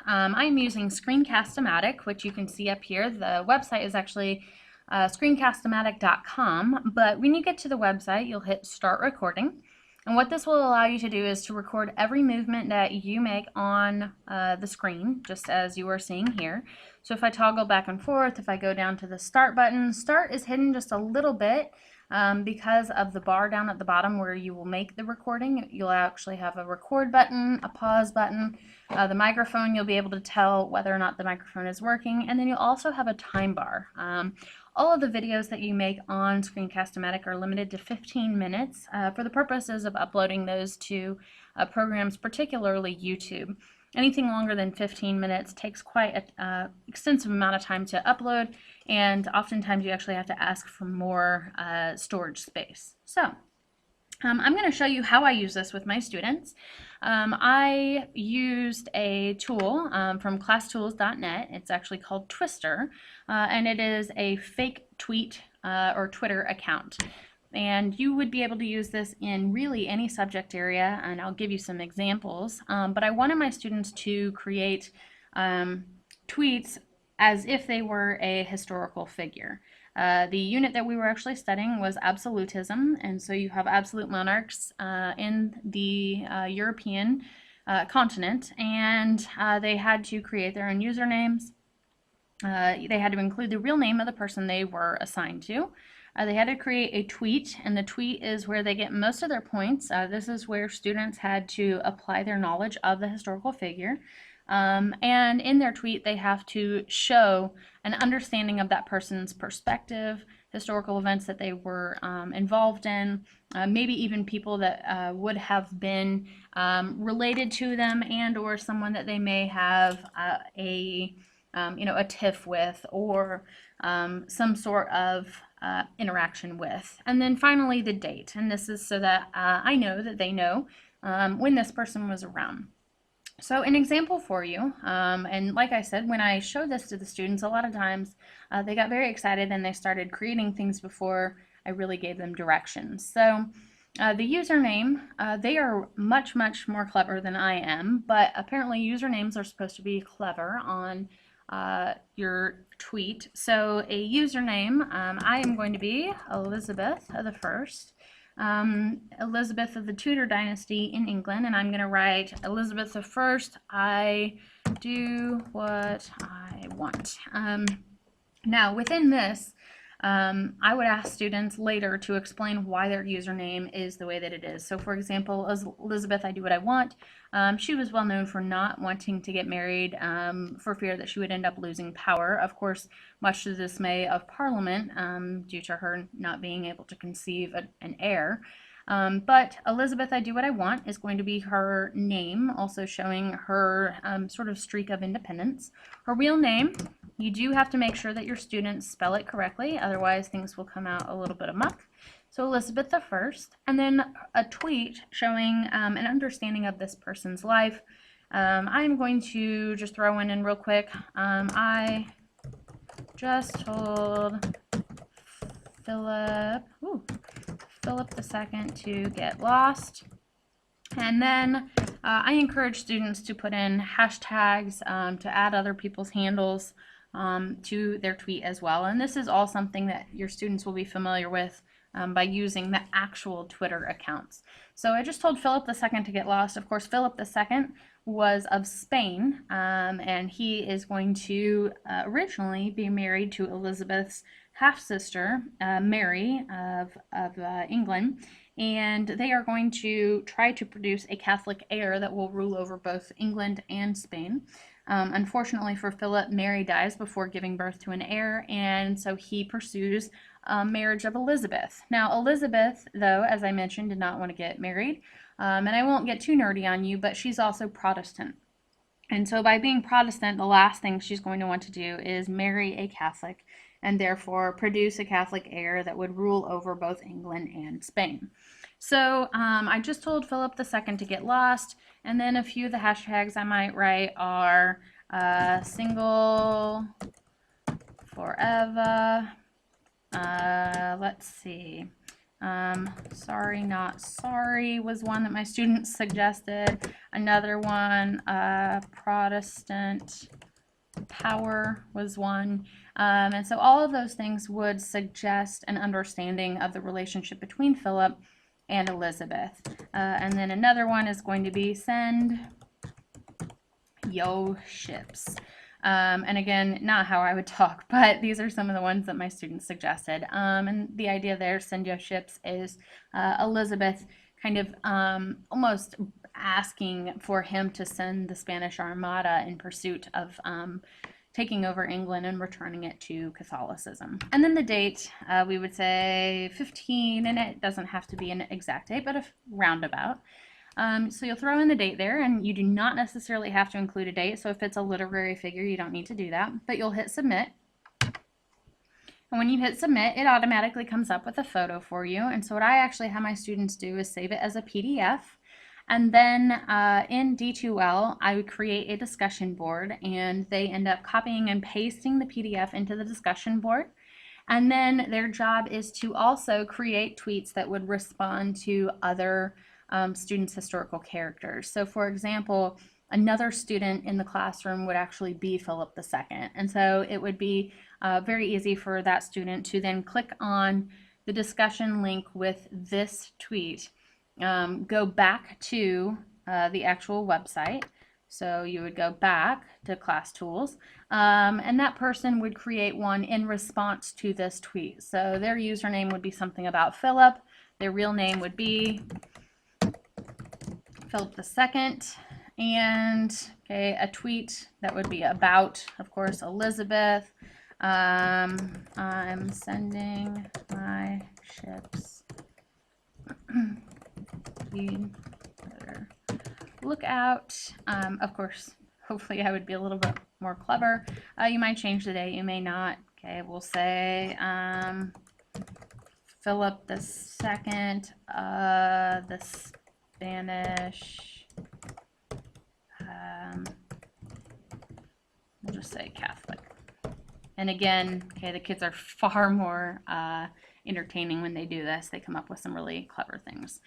I'm using ScreenCast-o-Matic, which you can see up here. The website is actually ScreenCast-o-Matic.com, but when you get to the website, you'll hit Start Recording. And what this will allow you to do is to record every movement that you make on the screen, just as you are seeing here. So if I toggle back and forth, if I go down to the Start button, Start is hidden just a little bit because of the bar down at the bottom where you will make the recording. You'll actually have a record button, a pause button, the microphone, you'll be able to tell whether or not the microphone is working, and then you'll also have a time bar. All of the videos that you make on ScreenCast-O-Matic are limited to 15 minutes for the purposes of uploading those to programs, particularly YouTube. Anything longer than 15 minutes takes quite an extensive amount of time to upload, and oftentimes you actually have to ask for more storage space. So I'm going to show you how I use this with my students. I used a tool from classtools.net. It's actually called Twister, and it is a fake tweet or Twitter account. And you would be able to use this in really any subject area, and I'll give you some examples. But I wanted my students to create tweets as if they were a historical figure. The unit that we were actually studying was absolutism, and so you have absolute monarchs in the European continent, and they had to create their own usernames. They had to include the real name of the person they were assigned to. They had to create a tweet, and the tweet is where they get most of their points. This is where students had to apply their knowledge of the historical figure. And in their tweet, they have to show an understanding of that person's perspective, historical events that they were involved in, maybe even people that would have been related to them, and or someone that they may have a tiff with, or some sort of interaction with. And then finally the date, and this is so that I know that they know when this person was around. So an example for you, and like I said, when I showed this to the students, a lot of times they got very excited and they started creating things before I really gave them directions. So the username, they are much more clever than I am, but apparently usernames are supposed to be clever on your tweet. So a username, I am going to be Elizabeth the First. Elizabeth of the Tudor dynasty in England, and I'm going to write Elizabeth the First, I do what I want. Now within this, I would ask students later to explain why their username is the way that it is. So for example, Elizabeth, I do what I want. She was well known for not wanting to get married for fear that she would end up losing power, of course, much to the dismay of Parliament due to her not being able to conceive an heir. But Elizabeth, I do what I want is going to be her name, also showing her sort of streak of independence. Her real name, you do have to make sure that your students spell it correctly, otherwise things will come out a little bit amok. So Elizabeth the First, and then a tweet showing an understanding of this person's life. I'm going to just throw in real quick, I just told Philip II to get lost. And then I encourage students to put in hashtags to add other people's handles to their tweet as well. And this is all something that your students will be familiar with by using the actual Twitter accounts. So I just told Philip II to get lost. Of course, Philip II was of Spain, and he is going to originally be married to Elizabeth's half-sister, Mary of England, and they are going to try to produce a Catholic heir that will rule over both England and Spain. Unfortunately for Philip, Mary dies before giving birth to an heir, and so he pursues marriage of Elizabeth. Now Elizabeth, though, as I mentioned, did not want to get married, and I won't get too nerdy on you, but she's also Protestant. And so by being Protestant, the last thing she's going to want to do is marry a Catholic, and therefore produce a Catholic heir that would rule over both England and Spain. So I just told Philip II to get lost, and then a few of the hashtags I might write are single forever, let's see, Sorry, not sorry was one that my students suggested. Another one, Protestant power was one. And so all of those things would suggest an understanding of the relationship between Philip and Elizabeth. And then another one is going to be send yo ships. And again, not how I would talk, but these are some of the ones that my students suggested. And the idea there, send yo ships, is Elizabeth kind of almost asking for him to send the Spanish Armada in pursuit of taking over England and returning it to Catholicism. And then the date, we would say 15, and it doesn't have to be an exact date, but a roundabout. So you'll throw in the date there, and you do not necessarily have to include a date. So if it's a literary figure, you don't need to do that, but you'll hit submit. And when you hit submit, it automatically comes up with a photo for you. And so what I actually have my students do is save it as a PDF. And then in D2L, I would create a discussion board, and they end up copying and pasting the PDF into the discussion board. And then their job is to also create tweets that would respond to other students' historical characters. So for example, another student in the classroom would actually be Philip II. And so it would be very easy for that student to then click on the discussion link with this tweet, go back to the actual website. So you would go back to class tools, and that person would create one in response to this tweet. So their username would be something about Philip. Their real name would be Philip II, and okay, a tweet that would be about, of course, Elizabeth. I'm sending my ships. Look out. Of course, hopefully I would be a little bit more clever. You might change the date, you may not. Okay, we'll say Philip II, the Spanish, we'll just say Catholic. And again, okay, the kids are far more entertaining when they do this. They come up with some really clever things.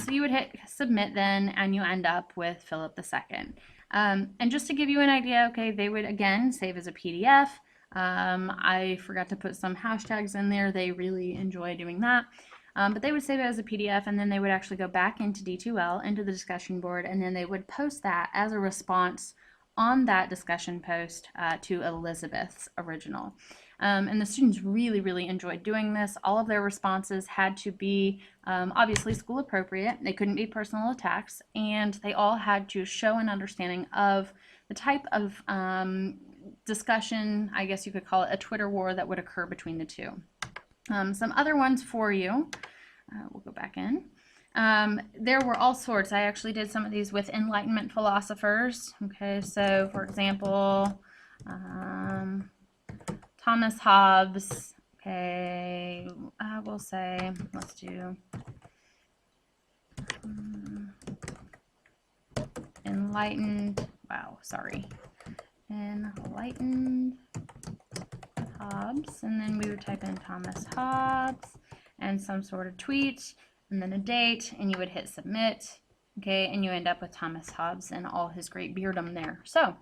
So you would hit submit then, and you end up with Philip II. And just to give you an idea, okay, they would again save as a PDF. I forgot to put some hashtags in there. They really enjoy doing that. But they would save it as a PDF, and then they would actually go back into D2L, into the discussion board, and then they would post that as a response on that discussion post to Elizabeth's original. And the students really, really enjoyed doing this. All of their responses had to be obviously school appropriate. They couldn't be personal attacks, and they all had to show an understanding of the type of discussion, I guess you could call it a Twitter war, that would occur between the two. Some other ones for you. We'll go back in. There were all sorts. I actually did some of these with Enlightenment philosophers. Okay, so for example, Thomas Hobbes. Okay, I will say, let's do Enlightened Hobbes, and then we would type in Thomas Hobbes and some sort of tweet, and then a date, and you would hit submit, okay, and you end up with Thomas Hobbes and all his great beardom there. So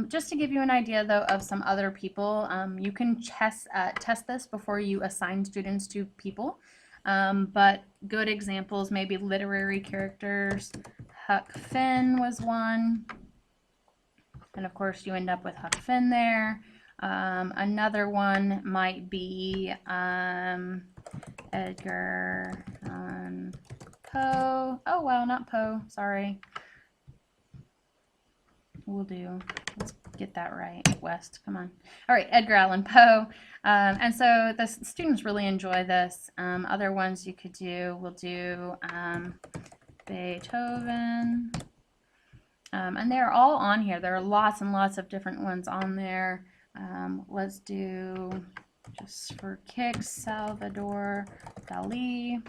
just to give you an idea though of some other people, you can test this before you assign students to people, but good examples, maybe literary characters. Huck Finn was one, and of course you end up with Huck Finn there. Another one might be Edgar Allan Poe. Oh, well, not Poe, sorry. Let's get that right. West, come on. All right, Edgar Allan Poe. And so the students really enjoy this. Other ones you could do, we'll do Beethoven. And they're all on here. There are lots and lots of different ones on there. Let's do, just for kicks, Salvador Dali.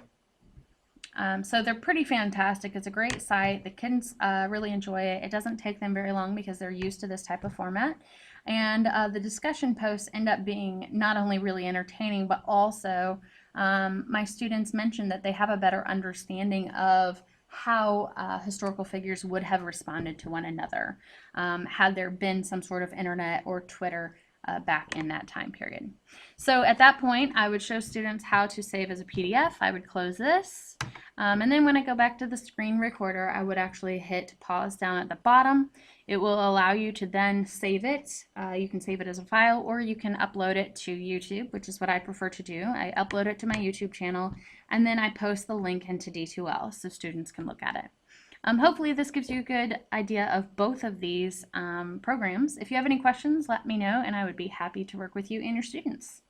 So they're pretty fantastic. It's a great site. The kids really enjoy it. It doesn't take them very long because they're used to this type of format. And the discussion posts end up being not only really entertaining, but also my students mentioned that they have a better understanding of how historical figures would have responded to one another had there been some sort of internet or Twitter back in that time period. So at that point, I would show students how to save as a PDF. I would close this. And then when I go back to the screen recorder, I would actually hit pause down at the bottom. It will allow you to then save it. You can save it as a file, or you can upload it to YouTube, which is what I prefer to do. I upload it to my YouTube channel, and then I post the link into D2L so students can look at it. Hopefully this gives you a good idea of both of these programs. If you have any questions, let me know, and I would be happy to work with you and your students.